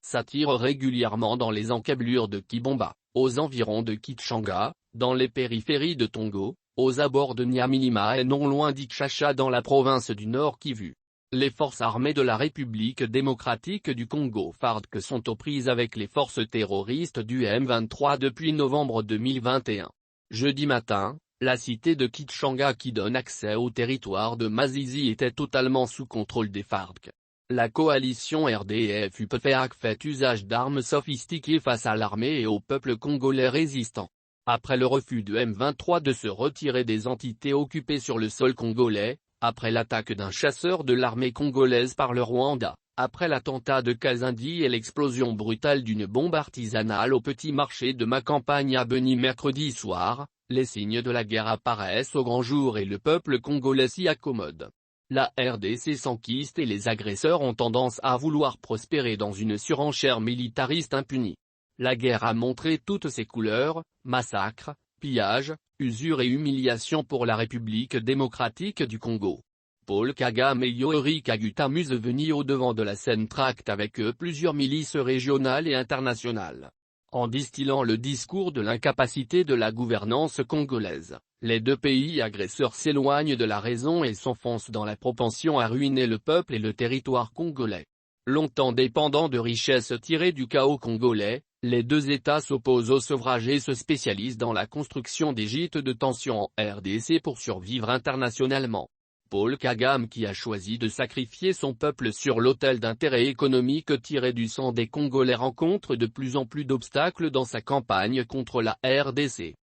s'attire régulièrement dans les encablures de Kibomba, aux environs de Kitshanga, dans les périphéries de Tongo, aux abords de Nyamilima et non loin d'Ikshasha dans la province du Nord Kivu. Les forces armées de la République démocratique du Congo FARDC sont aux prises avec les forces terroristes du M23 depuis novembre 2021. Jeudi matin, la cité de Kitshanga qui donne accès au territoire de Masisi était totalement sous contrôle des FARDC. La coalition RDF-UPFEAC fait usage d'armes sophistiquées face à l'armée et au peuple congolais résistant. Après le refus de M23 de se retirer des entités occupées sur le sol congolais, après l'attaque d'un chasseur de l'armée congolaise par le Rwanda, après l'attentat de Kazindi et l'explosion brutale d'une bombe artisanale au petit marché de ma campagne à Beni mercredi soir, les signes de la guerre apparaissent au grand jour et le peuple congolais s'y accommode. La RDC s'enquiste et les agresseurs ont tendance à vouloir prospérer dans une surenchère militariste impunie. La guerre a montré toutes ses couleurs, massacres, pillages, usure et humiliation pour la République démocratique du Congo. Paul Kagame et Yoweri Kaguta Museveni au devant de la scène tractent avec eux plusieurs milices régionales et internationales. En distillant le discours de l'incapacité de la gouvernance congolaise, les deux pays agresseurs s'éloignent de la raison et s'enfoncent dans la propension à ruiner le peuple et le territoire congolais. Longtemps dépendants de richesses tirées du chaos congolais, les deux États s'opposent au sevrage et se spécialisent dans la construction des gîtes de tension en RDC pour survivre internationalement. Paul Kagame qui a choisi de sacrifier son peuple sur l'autel d'intérêts économiques tirés du sang des Congolais rencontre de plus en plus d'obstacles dans sa campagne contre la RDC.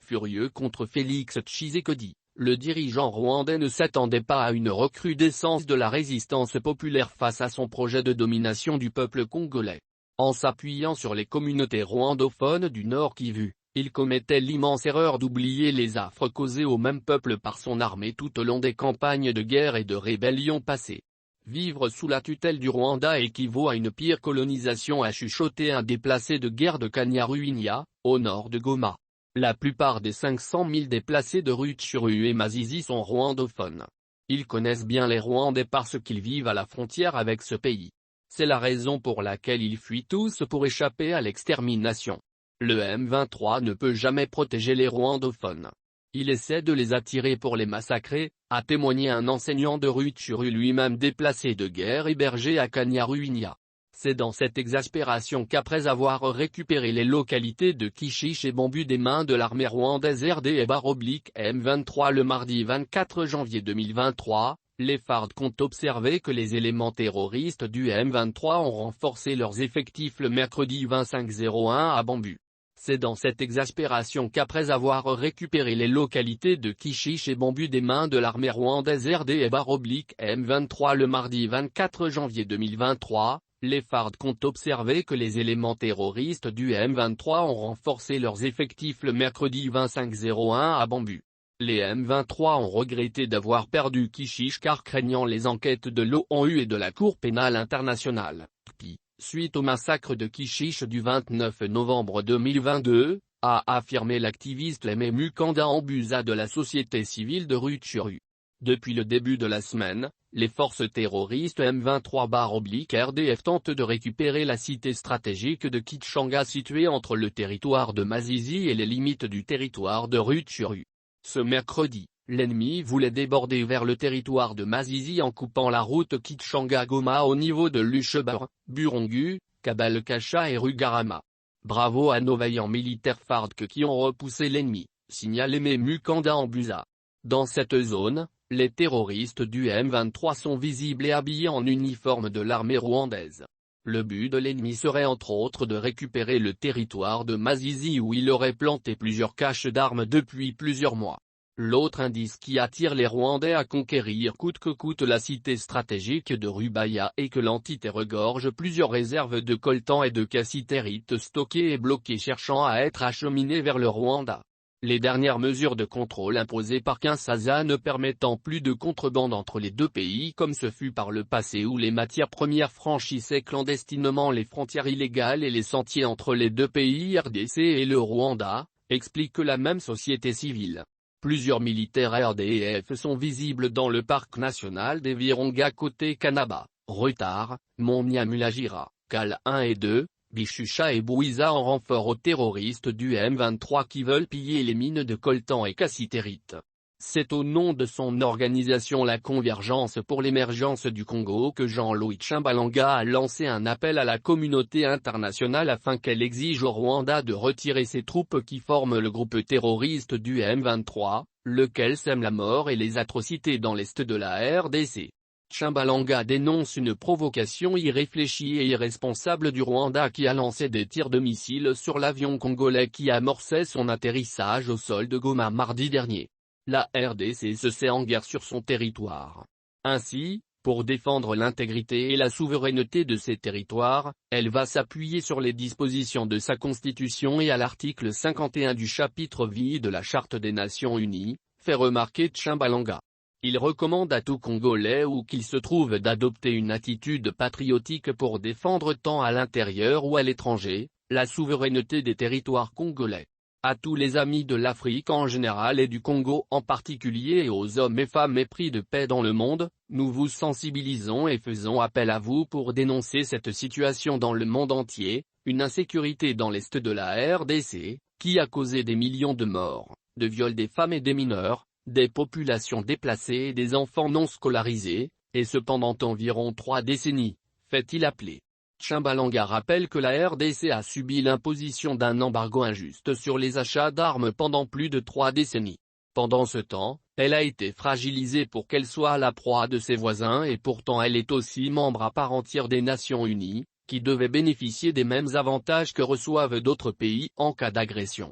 Furieux contre Félix Tshisekedi, le dirigeant rwandais ne s'attendait pas à une recrudescence de la résistance populaire face à son projet de domination du peuple congolais. En s'appuyant sur les communautés rwandophones du Nord Kivu, il commettait l'immense erreur d'oublier les affres causées au même peuple par son armée tout au long des campagnes de guerre et de rébellion passées. Vivre sous la tutelle du Rwanda équivaut à une pire colonisation, a chuchoté un déplacé de guerre de Kanyaruinya, au nord de Goma. La plupart des 500 000 déplacés de Rutshuru et Masisi sont rwandophones. Ils connaissent bien les Rwandais parce qu'ils vivent à la frontière avec ce pays. C'est la raison pour laquelle ils fuient tous pour échapper à l'extermination. Le M23 ne peut jamais protéger les rwandophones. Il essaie de les attirer pour les massacrer, a témoigné un enseignant de Rutshuru lui-même déplacé de guerre hébergé à Kanyaruinya. C'est dans cette exaspération qu'après avoir récupéré les localités de Kishish et Bambu des mains de l'armée rwandaise RD/M23 le mardi 24 janvier 2023, les FARDC ont observé que les éléments terroristes du M23 ont renforcé leurs effectifs le mercredi 25/01 à Bambu. C'est dans cette exaspération qu'après avoir récupéré les localités de Kishish et Bambu des mains de l'armée rwandaise RD/M23 le mardi 24 janvier 2023, les FARDC ont observé que les éléments terroristes du M23 ont renforcé leurs effectifs le mercredi 25/01 à Bambu. Les M23 ont regretté d'avoir perdu Kishish car craignant les enquêtes de l'ONU et de la Cour pénale internationale, CPI, suite au massacre de Kishish du 29 novembre 2022, a affirmé l'activiste Aimé Mukanda Ambusa de la société civile de Rutshuru. Depuis le début de la semaine, les forces terroristes M23/RDF tentent de récupérer la cité stratégique de Kitshanga située entre le territoire de Masisi et les limites du territoire de Rutshuru. Ce mercredi, l'ennemi voulait déborder vers le territoire de Masisi en coupant la route Kitshanga-Goma au niveau de Lushebur, Burongu, Kabale-Kasha et Rugarama. Bravo à nos vaillants militaires FARDC qui ont repoussé l'ennemi, signale Aimé Mukanda Ambusa. Dans cette zone, les terroristes du M23 sont visibles et habillés en uniforme de l'armée rwandaise. Le but de l'ennemi serait entre autres de récupérer le territoire de Masisi où il aurait planté plusieurs caches d'armes depuis plusieurs mois. L'autre indice qui attire les Rwandais à conquérir coûte que coûte la cité stratégique de Rubaya est que l'entité regorge plusieurs réserves de coltan et de cassitérite stockées et bloquées cherchant à être acheminées vers le Rwanda. Les dernières mesures de contrôle imposées par Kinshasa ne permettant plus de contrebande entre les deux pays comme ce fut par le passé où les matières premières franchissaient clandestinement les frontières illégales et les sentiers entre les deux pays RDC et le Rwanda, explique la même société civile. Plusieurs militaires RDF sont visibles dans le parc national des Virunga côté Kanaba, Rutare, Mont Nyamulagira, escales 1 et 2, Bichucha et Bouiza en renfort aux terroristes du M23 qui veulent piller les mines de coltan et cassitérite. C'est au nom de son organisation la Convergence pour l'émergence du Congo que Jean-Louis Tchimbalanga a lancé un appel à la communauté internationale afin qu'elle exige au Rwanda de retirer ses troupes qui forment le groupe terroriste du M23, lequel sème la mort et les atrocités dans l'est de la RDC. Tchimbalanga dénonce une provocation irréfléchie et irresponsable du Rwanda qui a lancé des tirs de missiles sur l'avion congolais qui amorçait son atterrissage au sol de Goma mardi dernier. La RDC se sait en guerre sur son territoire. Ainsi, pour défendre l'intégrité et la souveraineté de ses territoires, elle va s'appuyer sur les dispositions de sa constitution et à l'article 51 du chapitre VI de la Charte des Nations Unies, fait remarquer Tchimbalanga. Il recommande à tout Congolais où qu'il se trouve d'adopter une attitude patriotique pour défendre tant à l'intérieur ou à l'étranger, la souveraineté des territoires congolais. À tous les amis de l'Afrique en général et du Congo en particulier et aux hommes et femmes épris de paix dans le monde, nous vous sensibilisons et faisons appel à vous pour dénoncer cette situation dans le monde entier, une insécurité dans l'est de la RDC, qui a causé des millions de morts, de viols des femmes et des mineurs, des populations déplacées et des enfants non scolarisés, et ce pendant environ 3 décennies, fait-il appeler. Tchimbalanga rappelle que la RDC a subi l'imposition d'un embargo injuste sur les achats d'armes pendant plus de 3 décennies. Pendant ce temps, elle a été fragilisée pour qu'elle soit la proie de ses voisins et pourtant elle est aussi membre à part entière des Nations Unies, qui devait bénéficier des mêmes avantages que reçoivent d'autres pays en cas d'agression.